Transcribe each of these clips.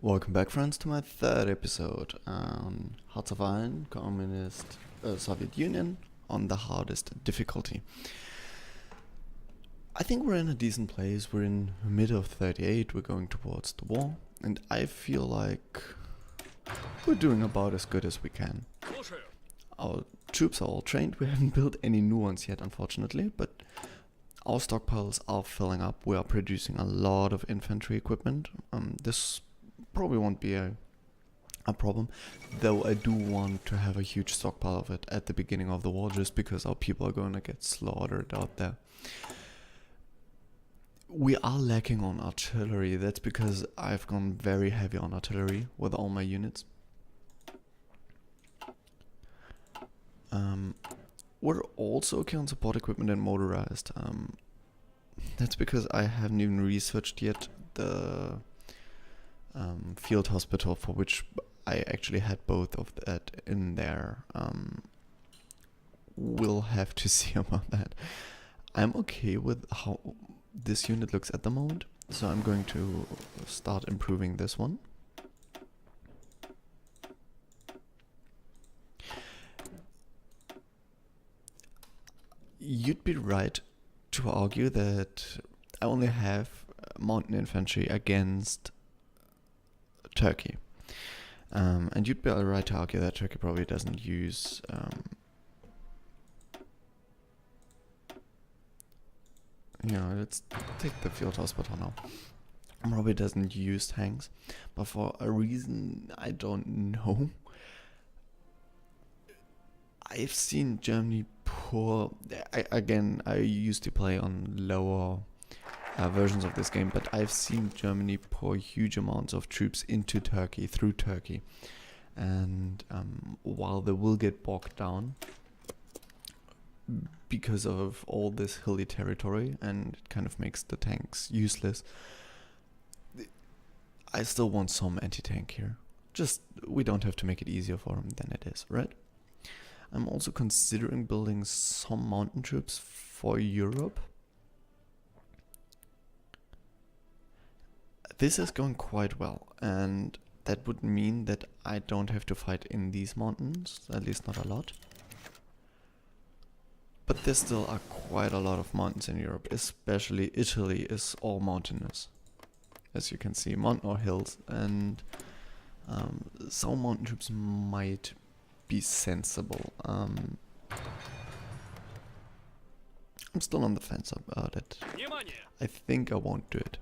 Welcome back, friends, to my third episode on Herzl Communist Soviet Union on the hardest difficulty. I think we're in a decent place. We're in the mid of 38. We're going towards the war, and I feel like we're doing about as good as we can. Our troops are all trained. We haven't built any new ones yet, unfortunately, but our stockpiles are filling up. We are producing a lot of infantry equipment. This probably won't be a problem, though I do want to have a huge stockpile of it at the beginning of the war, just because our people are going to get slaughtered out there. We are lacking on artillery. That's because I've gone very heavy on artillery with all my units. We're also okay on support equipment and motorized. That's because I haven't even researched yet the field hospital, for which I actually had both of that in there. We'll have to see about that. I'm okay with how this unit looks at the moment, so I'm going to start improving this one. You'd be right to argue that I only have mountain infantry against Turkey. And you'd be right to argue that Turkey probably doesn't use let's take the field hospital now. Probably doesn't use tanks, but for a reason I don't know. I've seen Germany pour. I used to play on lower versions of this game, but I've seen Germany pour huge amounts of troops into Turkey, through Turkey. And while they will get bogged down because of all this hilly territory, and it kind of makes the tanks useless, I still want some anti-tank here. Just, we don't have to make it easier for them than it is, right? I'm also considering building some mountain troops for Europe. This is going quite well, and that would mean that I don't have to fight in these mountains, at least not a lot. But there still are quite a lot of mountains in Europe, especially Italy is all mountainous. As you can see, mountain or hills, and some mountain troops might be sensible. I'm still on the fence about it. I think I won't do it.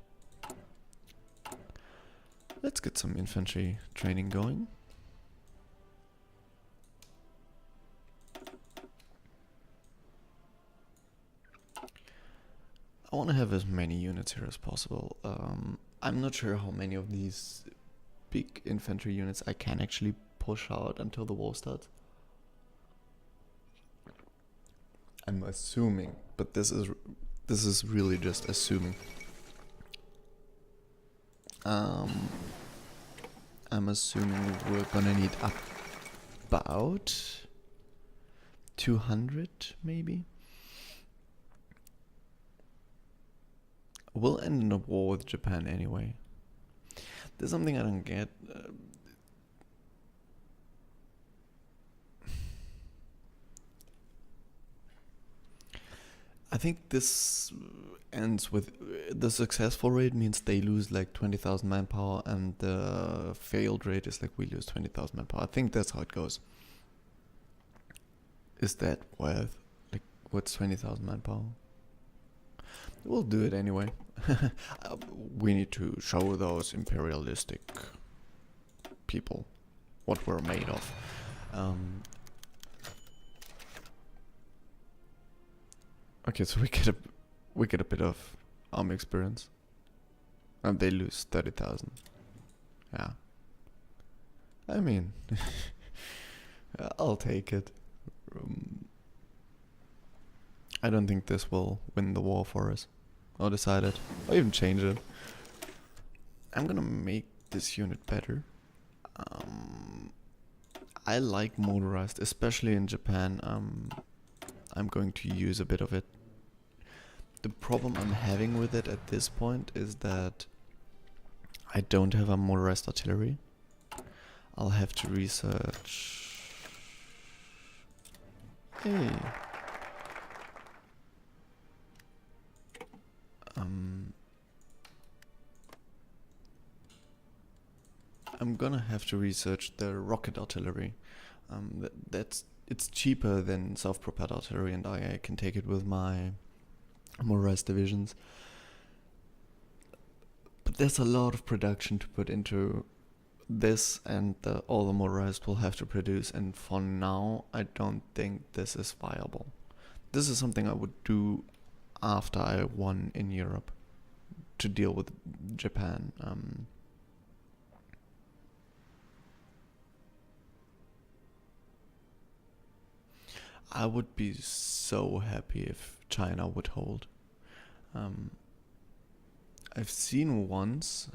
Let's get some infantry training going. I want to have as many units here as possible. I'm not sure how many of these big infantry units I can actually push out until the war starts. I'm assuming, but this is really just assuming. I'm assuming we're gonna need about 200, maybe. We'll end in a war with Japan anyway. There's something I don't get. I think this ends with the successful rate means they lose like 20,000 manpower, and the failed rate is like we lose 20,000 manpower. I think that's how it goes. Is that worth, like, what's 20,000 manpower? We'll do it anyway. We need to show those imperialistic people what we're made of. Okay, so we get a bit of army experience, and they lose 30,000. Yeah. I mean, I'll take it. I don't think this will win the war for us, or decide it, or even change it. I'm gonna make this unit better. I like motorized, especially in Japan. I'm going to use a bit of it. The problem I'm having with it at this point is that I don't have a motorized artillery. I'll have to research. Hey. I'm gonna have to research the rocket artillery. It's cheaper than self-propelled artillery, and I can take it with my motorized divisions. But there's a lot of production to put into this, and all the motorized will have to produce, and for now I don't think this is viable. This is something I would do after I won in Europe to deal with Japan. I would be so happy if China would hold. I've seen once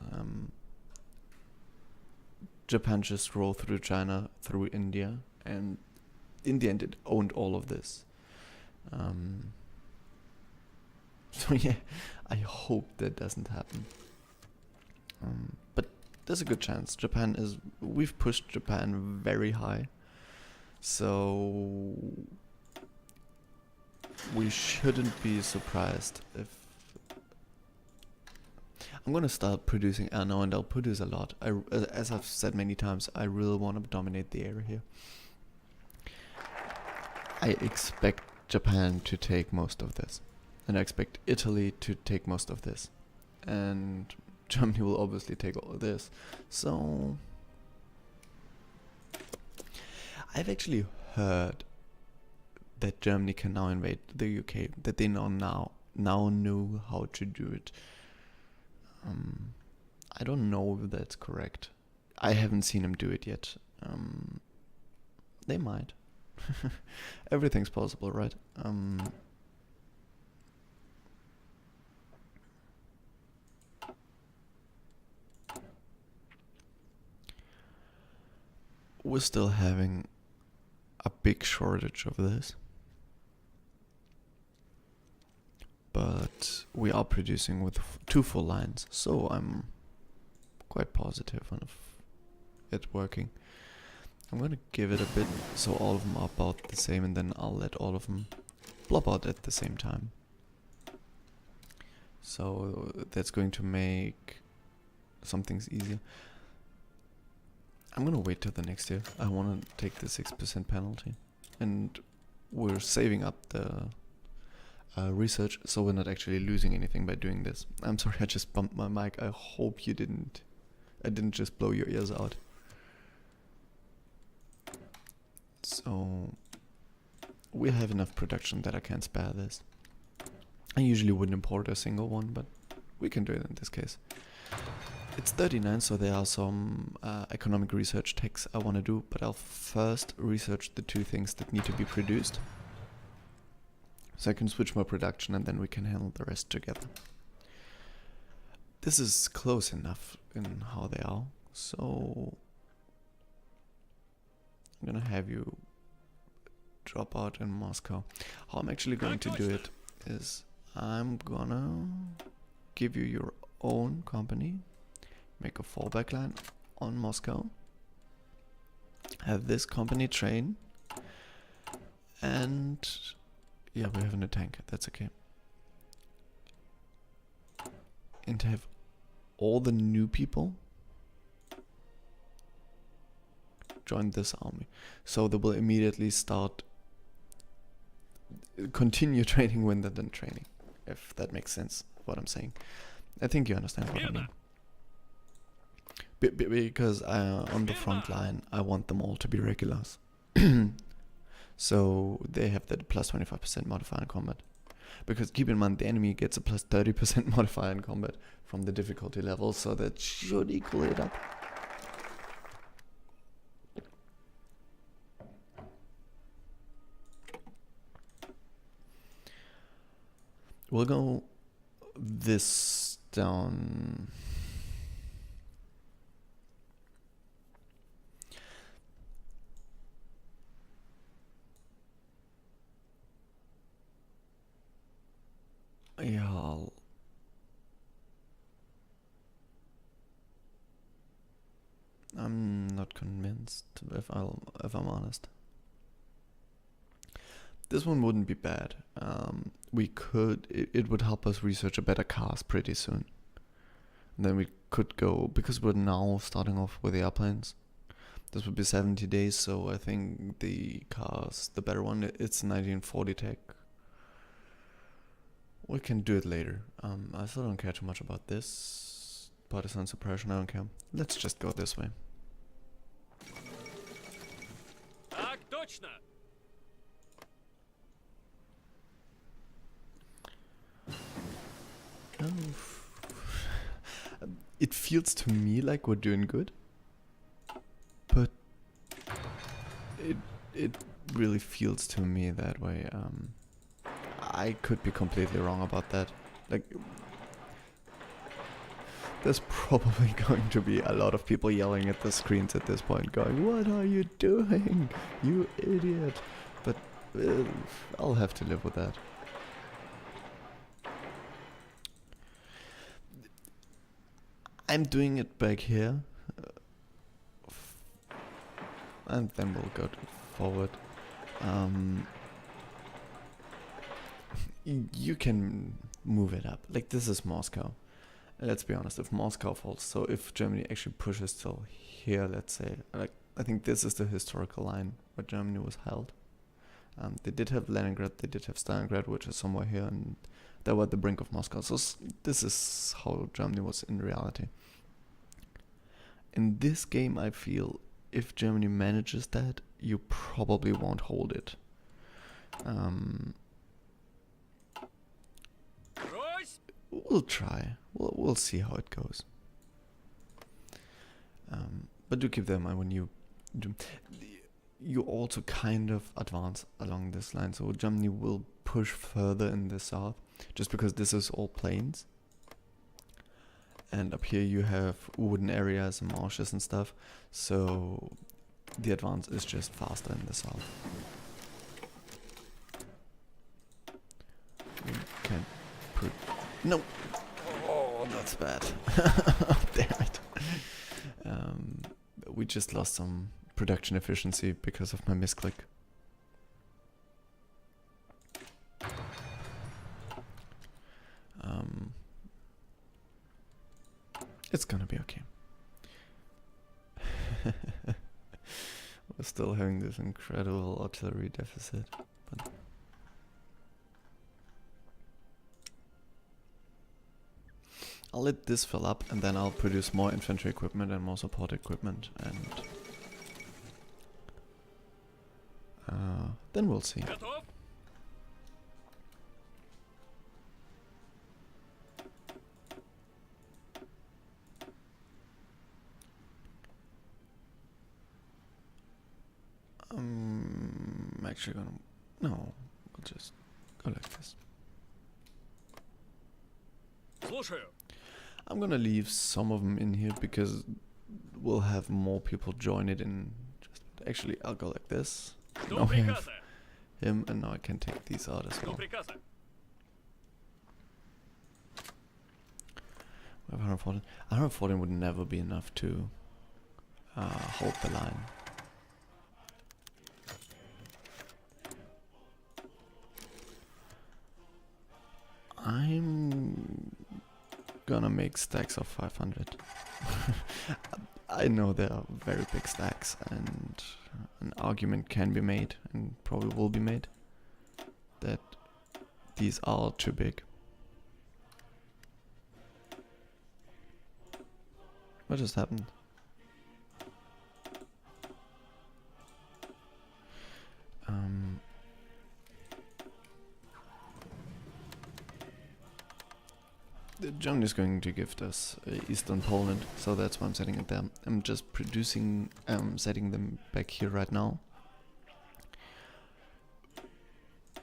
Japan just roll through China, through India, and in the end it owned all of this. So yeah, I hope that doesn't happen. But there's a good chance. We've pushed Japan very high. So we shouldn't be surprised if... I'm gonna start producing ammo, and I'll produce a lot. As I've said many times, I really want to dominate the area here. I expect Japan to take most of this. And I expect Italy to take most of this. And Germany will obviously take all of this. So... I've actually heard that Germany can now invade the UK, that they now know how to do it. I don't know if that's correct. I haven't seen them do it yet. They might. Everything's possible, right? We're still having a big shortage of this, but we are producing with 2 full lines, so I'm quite positive on it working. I'm gonna give it a bit so all of them are about the same, and then I'll let all of them plop out at the same time. So that's going to make some things easier. I'm gonna wait till the next year. I wanna take the 6% penalty, and we're saving up the research, so we're not actually losing anything by doing this. I'm sorry, I just bumped my mic. I hope I didn't just blow your ears out. So we have enough production that I can spare this. I usually wouldn't import a single one, but we can do it in this case. It's 39, so there are some economic research techs I want to do, but I'll first research the 2 things that need to be produced. So I can switch my production, and then we can handle the rest together. This is close enough in how they are, so I'm gonna have you drop out in Moscow. How I'm actually going to do it is I'm gonna give you your own company, make a fallback line on Moscow, have this company train, and yeah, we're having a tank, that's okay. And to have all the new people join this army, so they will immediately continue training when they're done training, if that makes sense what I'm saying. I think you understand what I mean. Because on the front line I want them all to be regulars. So they have that plus 25% modifier in combat. Because keep in mind, the enemy gets a plus 30% modifier in combat from the difficulty level, so that should equal it up. We'll go this down. Yeah, I'm not convinced, if I'm honest. This one wouldn't be bad. It would help us research a better cast pretty soon. And then we could go, because we're now starting off with the airplanes. This would be 70 days, so I think the cast, the better one, it's 1940 tech. We can do it later. I still don't care too much about this. Partisan suppression, I don't care. Let's just go this way. Так точно. It feels to me like we're doing good, but it really feels to me that way. I could be completely wrong about that. Like, there's probably going to be a lot of people yelling at the screens at this point, going, "What are you doing, you idiot?" But I'll have to live with that. I'm doing it back here, and then we'll go forward. You can move it up. Like, this is Moscow. Let's be honest, if Moscow falls, so if Germany actually pushes till here, let's say, like, I think this is the historical line where Germany was held. They did have Leningrad, they did have Stalingrad, which is somewhere here, and they were at the brink of Moscow. So this is how Germany was in reality. In this game, I feel if Germany manages that, you probably won't hold it. We'll try. We'll see how it goes. But do keep that in mind when you do. You also kind of advance along this line, so Germany will push further in the south, just because this is all plains. And up here you have wooden areas and marshes and stuff, so the advance is just faster in the south. We can put... No! Oh, that's bad. Damn it. We just lost some production efficiency because of my misclick. It's gonna be okay. We're still having this incredible artillery deficit, but I'll let this fill up, and then I'll produce more infantry equipment and more support equipment, and then we'll see. I'm actually gonna... No, we'll just go like this. I'm gonna leave some of them in here because we'll have more people join it in. Actually, I'll go like this. Now we have him, and now I can take these out as well. We have 114. 114 would never be enough to hold the line. I'm gonna make stacks of 500. I know they are very big stacks, and an argument can be made, and probably will be made, that these are too big. What just happened? Germany is going to gift us Eastern Poland, so that's why I'm setting it there. I'm just producing, setting them back here right now,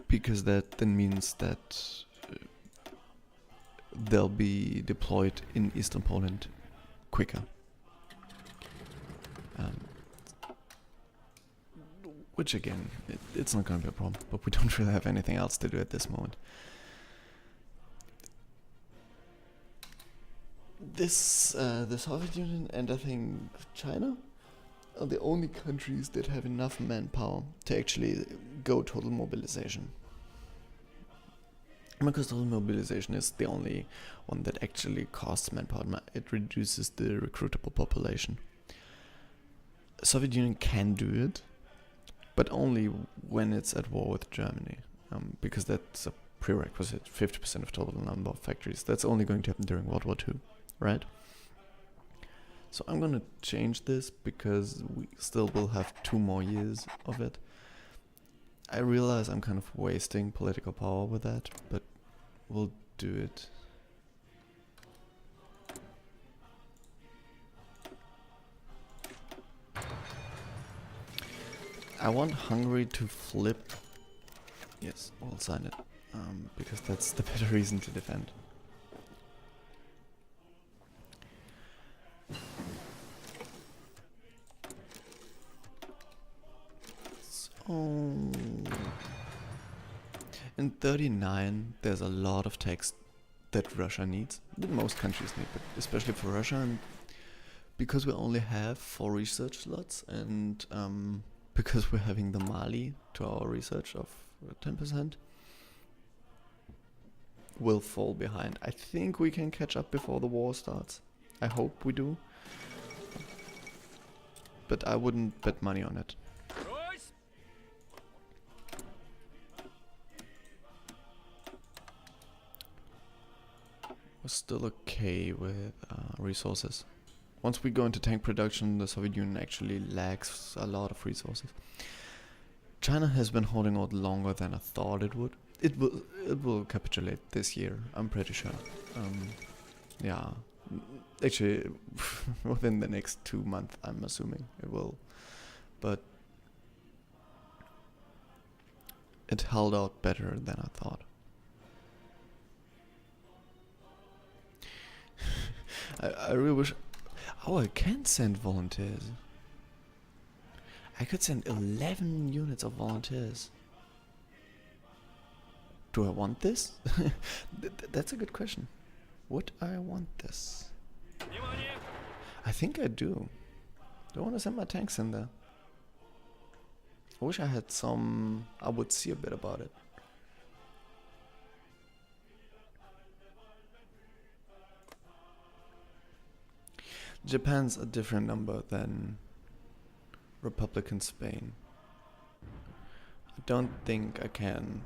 because that then means that they'll be deployed in Eastern Poland quicker. Which again, it's not going to be a problem, but we don't really have anything else to do at this moment. The Soviet Union and I think China are the only countries that have enough manpower to actually go total mobilization. Because total mobilization is the only one that actually costs manpower. It reduces the recruitable population. Soviet Union can do it, but only when it's at war with Germany, because that's a prerequisite. 50% of total number of factories. That's only going to happen during World War II, right? So I'm gonna change this because we still will have 2 more years of it. I realize I'm kind of wasting political power with that, but we'll do it. I want Hungary to flip. Yes, we'll sign it, because that's the better reason to defend. So in 39, there's a lot of text that Russia needs, that most countries need, but especially for Russia, and because we only have 4 research slots, and because we're having the Mali to our research of 10%, we'll fall behind. I think we can catch up before the war starts. I hope we do. But I wouldn't bet money on it. Брось! We're still okay with resources. Once we go into tank production, the Soviet Union actually lacks a lot of resources. China has been holding out longer than I thought it would. It will capitulate this year, I'm pretty sure. Yeah, actually, within the next 2 months, I'm assuming it will. But it held out better than I thought. I really wish. Oh, I can send volunteers. I could send 11 units of volunteers. Do I want this? That's a good question. Would I want this? Внимание! I think I do. Do I want to send my tanks in there? I wish I had some. I would see a bit about it. Japan's a different number than Republican Spain. I don't think I can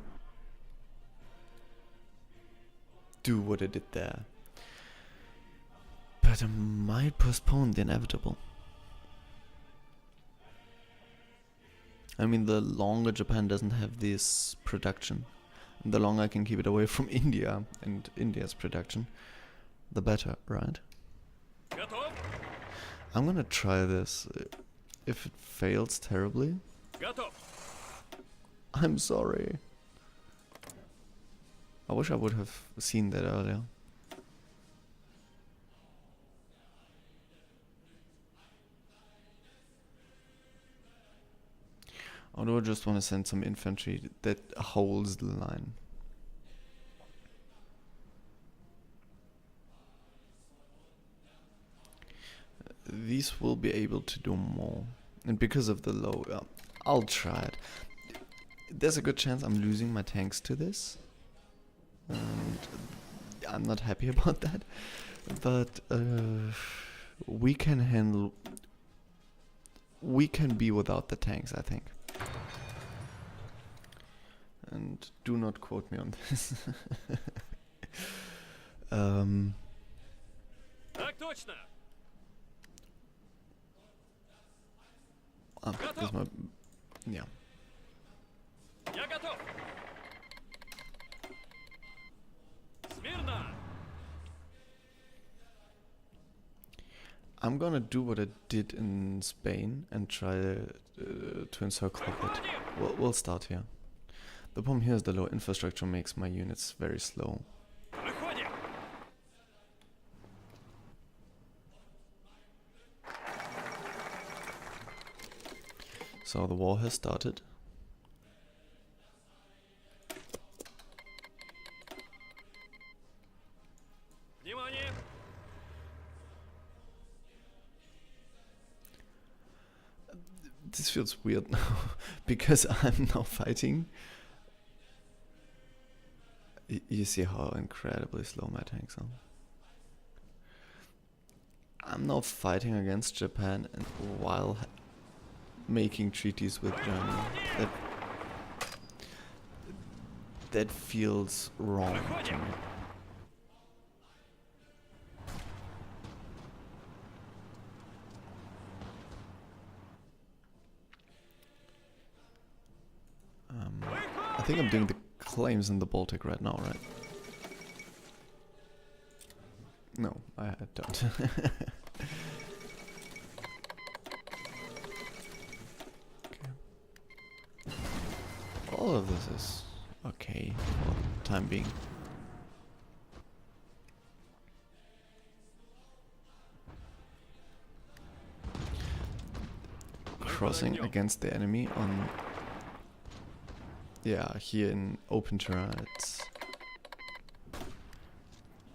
do what I did there. But I might postpone the inevitable. I mean, the longer Japan doesn't have this production, and the longer I can keep it away from India and India's production, the better, right? Готов? I'm gonna try this. If it fails terribly, Готов! I'm sorry. I wish I would have seen that earlier. Or do I just want to send some infantry that holds the line? These will be able to do more. And because of the low... I'll try it. There's a good chance I'm losing my tanks to this. And I'm not happy about that. But we can handle... We can be without the tanks, I think. And do not quote me on this. Так точно! This might, yeah. Я готов! Смирно! I'm gonna do what I did in Spain and try to encircle it. We'll start here. The problem here is the low infrastructure makes my units very slow. Выходим! So the war has started. Внимание! This feels weird now because I'm now fighting. You see how incredibly slow my tanks are. I'm now fighting against Japan and while making treaties with Germany. That feels wrong to me. I think I'm doing the claims in the Baltic right now, right? No, I don't. Okay. All of this is okay for the time being. Crossing against the enemy on... Yeah, here in open terrain it's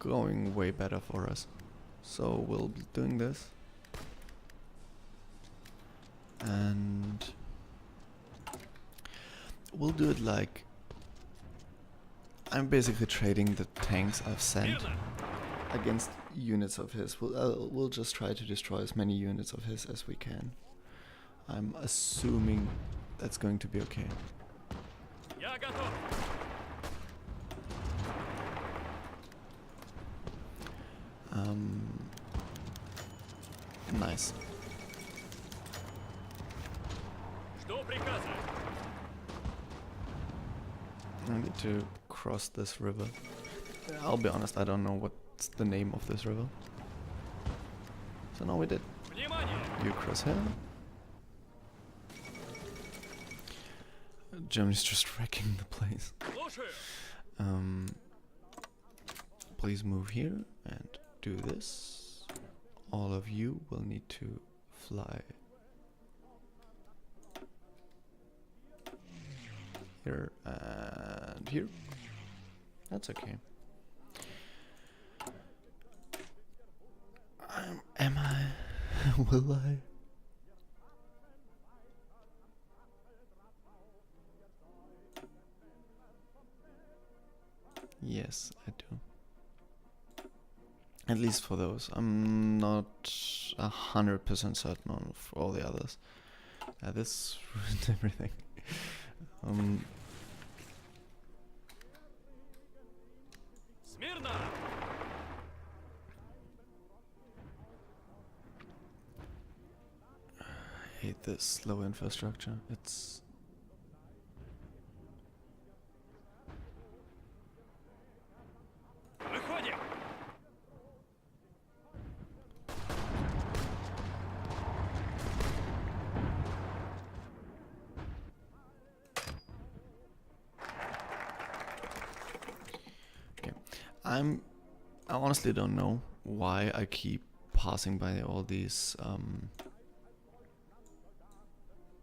going way better for us. So we'll be doing this. And we'll do it like... I'm basically trading the tanks I've sent against units of his. We'll just try to destroy as many units of his as we can. I'm assuming that's going to be okay. Я готов. Nice. Жду приказа. I need to cross this river. I'll be honest, I don't know what's the name of this river. So now we did. Внимание! You cross here. Germany's just wrecking the place. Слушаю. Please move here and do this. All of you will need to fly here and here. That's okay. Am I? Will I? Yes, I do. At least for those. I'm not 100% certain on for all the others. This ruined everything. Смирно! I hate this slow infrastructure. It's... Выходим! Okay. I honestly don't know why I keep passing by all these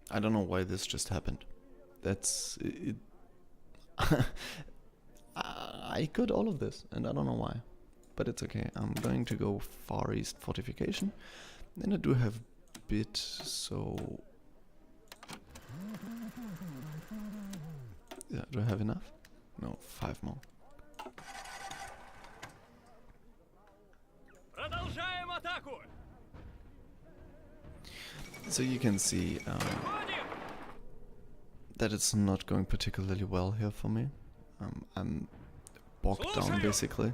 I don't know why this just happened. That's it. I got all of this and I don't know why. But it's okay. I'm going to go Far East Fortification. And I do have bit, so... Yeah, do I have enough? No, 5 more. Продолжаем атаку! So you can see Выходим! that it's not going particularly well here for me. I'm bogged down basically.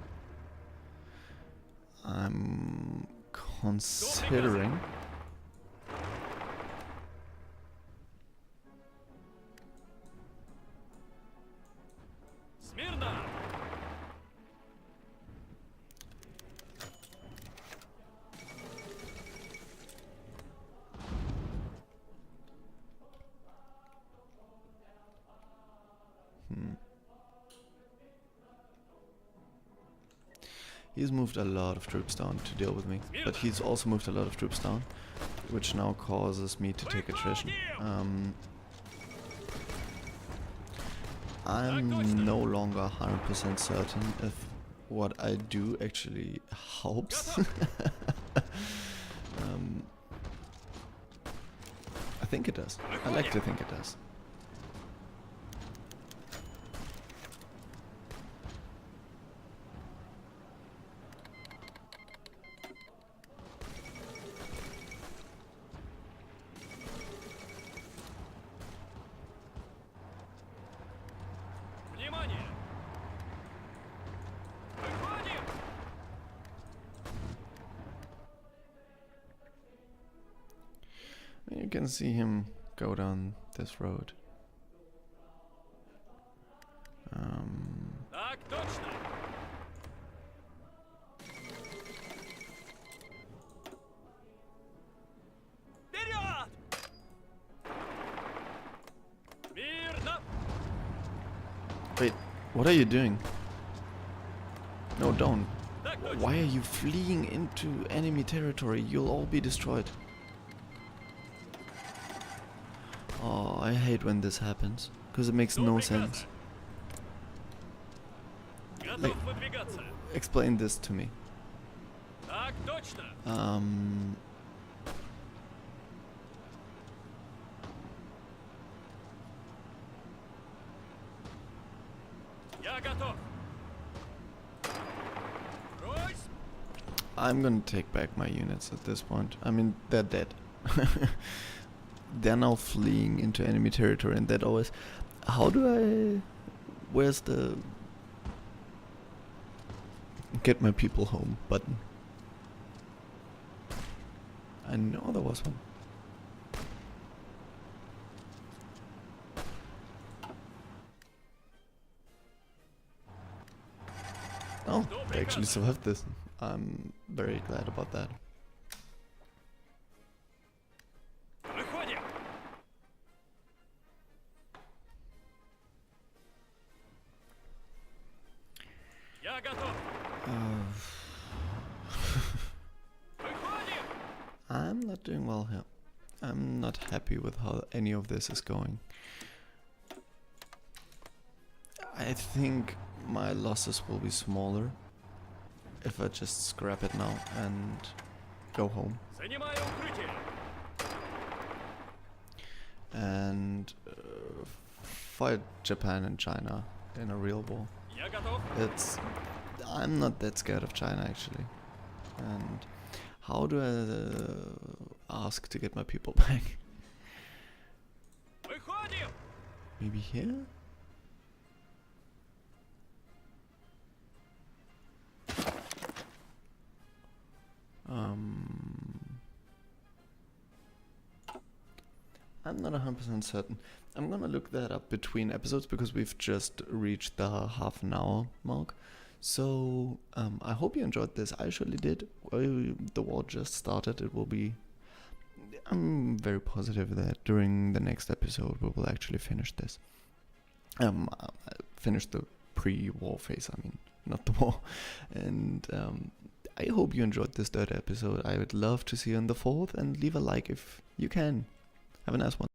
I'm considering Смирно! He's moved a lot of troops down to deal with me, but he's also moved a lot of troops down, which now causes me to take attrition. I'm no longer 100% certain if what I do actually helps. think it does. I like to think it does. Внимание! Выходим! You can see him go down this road. Так точно! Вперед! Мирно! Wait, what are you doing? No, don't. Так точно! Why are you fleeing into enemy territory? You'll all be destroyed. Oh, I hate when this happens, because it makes no sense. Готов выдвигаться! Explain this to me. Так точно! Я готов! Брось! I'm gonna take back my units at this point. I mean, they're dead. They're now fleeing into enemy territory, and that always... How do I... Where's the... Get my people home button? I know there was one. Oh, they actually survived this. I'm very glad about that. Выходим! Я готов! Выходим! I'm not doing well here. I'm not happy with how any of this is going. I think my losses will be smaller if I just scrap it now and go home Занимаю укрытие! and fight Japan and China in a real war. Я готов! I'm not that scared of China actually. And how do I ask to get my people back? Выходим! Maybe here? I'm not 100% certain. I'm gonna look that up between episodes because we've just reached the half an hour mark. So I hope you enjoyed this. I surely did. The war just started. It will be... I'm very positive that during the next episode we will actually finish this. Finish the pre-war phase, I mean, not the war. And I hope you enjoyed this third episode. I would love to see you in the fourth, and leave a like if you can. Have a nice one.